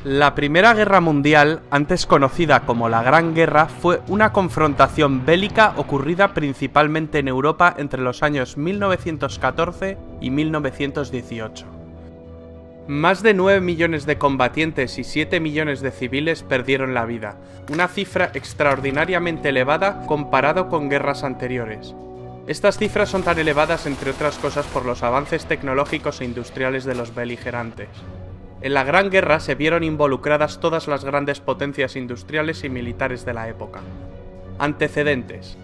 La Primera Guerra Mundial, antes conocida como la Gran Guerra, fue una confrontación bélica ocurrida principalmente en Europa entre los años 1914 y 1918. Más de 9 millones de combatientes y 7 millones de civiles perdieron la vida, una cifra extraordinariamente elevada comparado con guerras anteriores. Estas cifras son tan elevadas, entre otras cosas, por los avances tecnológicos e industriales de los beligerantes. En la Gran Guerra se vieron involucradas todas las grandes potencias industriales y militares de la época. Antecedentes.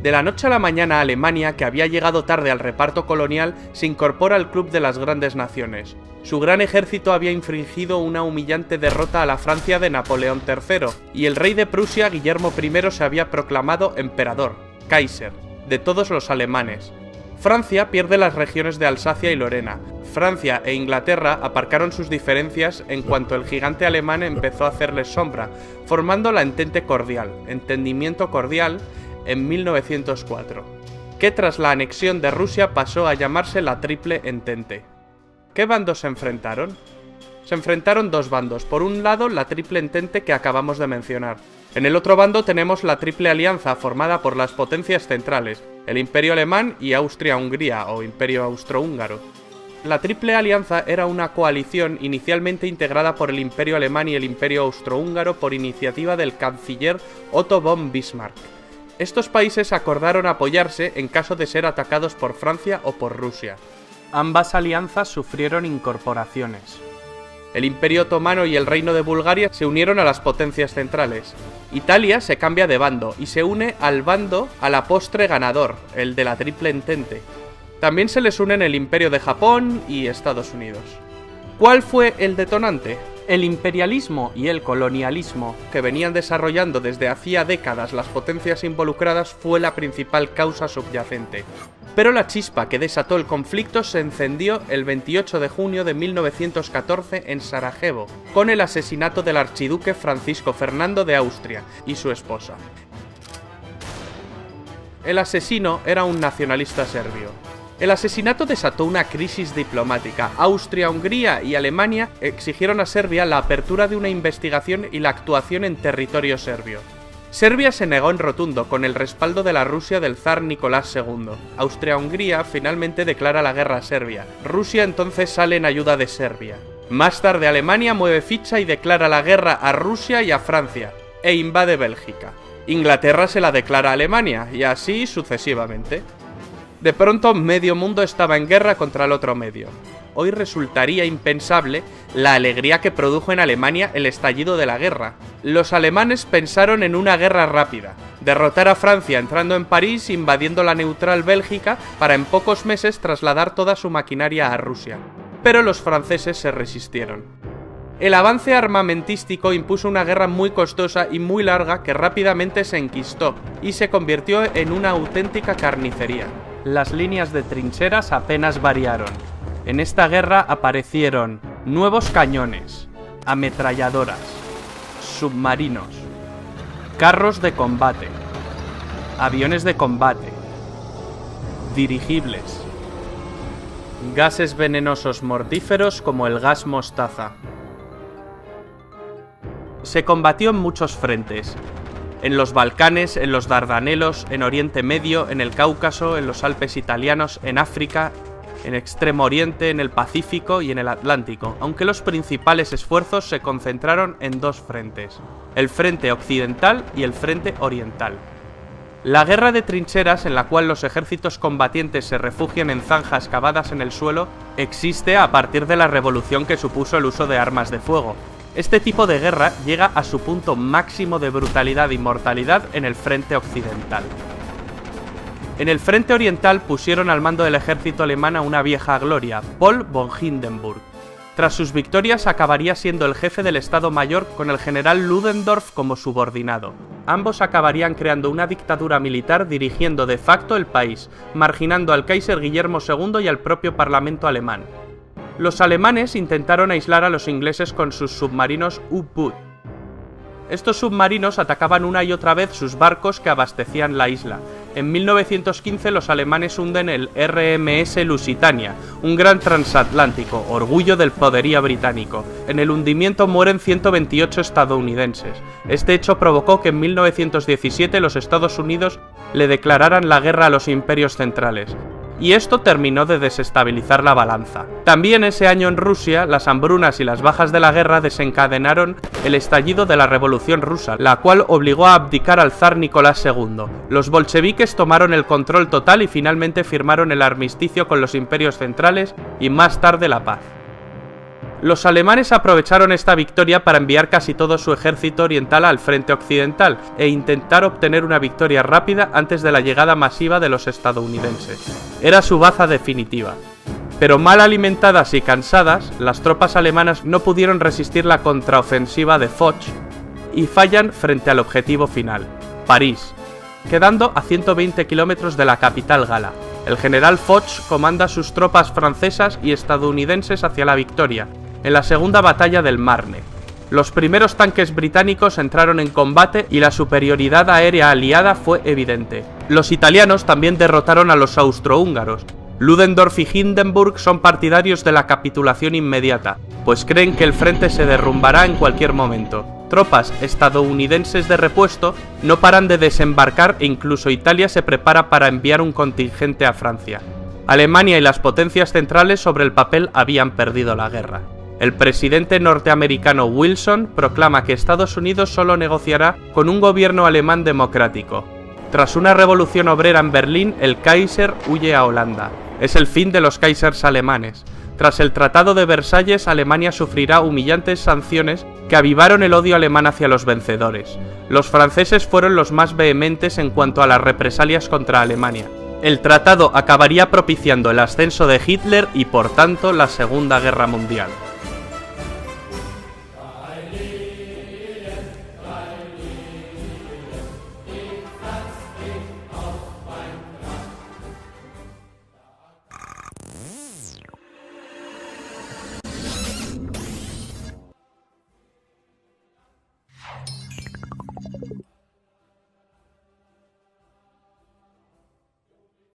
De la noche a la mañana, Alemania, que había llegado tarde al reparto colonial, se incorpora al club de las grandes naciones. Su gran ejército había infringido una humillante derrota a la Francia de Napoleón III, y el rey de Prusia, Guillermo I, se había proclamado emperador, Kaiser, de todos los alemanes. Francia pierde las regiones de Alsacia y Lorena. Francia e Inglaterra aparcaron sus diferencias en cuanto el gigante alemán empezó a hacerles sombra, formando la Entente Cordial, Entendimiento Cordial, en 1904, que tras la anexión de Rusia pasó a llamarse la Triple Entente. ¿Qué bandos se enfrentaron? Se enfrentaron dos bandos. Por un lado, la Triple Entente que acabamos de mencionar. En el otro bando tenemos la Triple Alianza, formada por las potencias centrales, el Imperio Alemán y Austria-Hungría, o Imperio Austrohúngaro. La Triple Alianza era una coalición inicialmente integrada por el Imperio Alemán y el Imperio Austrohúngaro por iniciativa del canciller Otto von Bismarck. Estos países acordaron apoyarse en caso de ser atacados por Francia o por Rusia. Ambas alianzas sufrieron incorporaciones. El Imperio Otomano y el Reino de Bulgaria se unieron a las potencias centrales. Italia se cambia de bando y se une al bando a la postre ganador, el de la Triple Entente. También se les unen el Imperio de Japón y Estados Unidos. ¿Cuál fue el detonante? El imperialismo y el colonialismo que venían desarrollando desde hacía décadas las potencias involucradas fue la principal causa subyacente. Pero la chispa que desató el conflicto se encendió el 28 de junio de 1914 en Sarajevo, con el asesinato del archiduque Francisco Fernando de Austria y su esposa. El asesino era un nacionalista serbio. El asesinato desató una crisis diplomática. Austria, Hungría y Alemania exigieron a Serbia la apertura de una investigación y la actuación en territorio serbio. Serbia se negó en rotundo, con el respaldo de la Rusia del zar Nicolás II. Austria-Hungría finalmente declara la guerra a Serbia. Rusia entonces sale en ayuda de Serbia. Más tarde Alemania mueve ficha y declara la guerra a Rusia y a Francia, e invade Bélgica. Inglaterra se la declara a Alemania, y así sucesivamente. De pronto, medio mundo estaba en guerra contra el otro medio. Hoy resultaría impensable la alegría que produjo en Alemania el estallido de la guerra. Los alemanes pensaron en una guerra rápida, derrotar a Francia entrando en París, invadiendo la neutral Bélgica, para en pocos meses trasladar toda su maquinaria a Rusia. Pero los franceses se resistieron. El avance armamentístico impuso una guerra muy costosa y muy larga que rápidamente se enquistó y se convirtió en una auténtica carnicería. Las líneas de trincheras apenas variaron. En esta guerra aparecieron nuevos cañones, ametralladoras, submarinos, carros de combate, aviones de combate, dirigibles, gases venenosos mortíferos como el gas mostaza. Se combatió en muchos frentes. En los Balcanes, en los Dardanelos, en Oriente Medio, en el Cáucaso, en los Alpes italianos, en África, en Extremo Oriente, en el Pacífico y en el Atlántico, aunque los principales esfuerzos se concentraron en dos frentes, el frente occidental y el frente oriental. La guerra de trincheras, en la cual los ejércitos combatientes se refugian en zanjas cavadas en el suelo, existe a partir de la revolución que supuso el uso de armas de fuego. Este tipo de guerra llega a su punto máximo de brutalidad y mortalidad en el frente occidental. En el frente oriental pusieron al mando del ejército alemán a una vieja gloria, Paul von Hindenburg. Tras sus victorias acabaría siendo el jefe del Estado Mayor con el general Ludendorff como subordinado. Ambos acabarían creando una dictadura militar dirigiendo de facto el país, marginando al Kaiser Guillermo II y al propio Parlamento alemán. Los alemanes intentaron aislar a los ingleses con sus submarinos U-Boot. Estos submarinos atacaban una y otra vez sus barcos que abastecían la isla. En 1915 los alemanes hunden el RMS Lusitania, un gran transatlántico, orgullo del poderío británico. En el hundimiento mueren 128 estadounidenses. Este hecho provocó que en 1917 los Estados Unidos le declararan la guerra a los imperios centrales. Y esto terminó de desestabilizar la balanza. También ese año en Rusia, las hambrunas y las bajas de la guerra desencadenaron el estallido de la Revolución Rusa, la cual obligó a abdicar al zar Nicolás II. Los bolcheviques tomaron el control total y finalmente firmaron el armisticio con los imperios centrales y más tarde la paz. Los alemanes aprovecharon esta victoria para enviar casi todo su ejército oriental al frente occidental e intentar obtener una victoria rápida antes de la llegada masiva de los estadounidenses. Era su baza definitiva. Pero mal alimentadas y cansadas, las tropas alemanas no pudieron resistir la contraofensiva de Foch y fallan frente al objetivo final, París, quedando a 120 kilómetros de la capital gala. El general Foch comanda sus tropas francesas y estadounidenses hacia la victoria, en la segunda batalla del Marne. Los primeros tanques británicos entraron en combate y la superioridad aérea aliada fue evidente. Los italianos también derrotaron a los austrohúngaros. Ludendorff y Hindenburg son partidarios de la capitulación inmediata, pues creen que el frente se derrumbará en cualquier momento. Tropas estadounidenses de repuesto no paran de desembarcar e incluso Italia se prepara para enviar un contingente a Francia. Alemania y las potencias centrales sobre el papel habían perdido la guerra. El presidente norteamericano Wilson proclama que Estados Unidos solo negociará con un gobierno alemán democrático. Tras una revolución obrera en Berlín, el Kaiser huye a Holanda. Es el fin de los Kaisers alemanes. Tras el Tratado de Versalles, Alemania sufrirá humillantes sanciones que avivaron el odio alemán hacia los vencedores. Los franceses fueron los más vehementes en cuanto a las represalias contra Alemania. El tratado acabaría propiciando el ascenso de Hitler y, por tanto, la Segunda Guerra Mundial.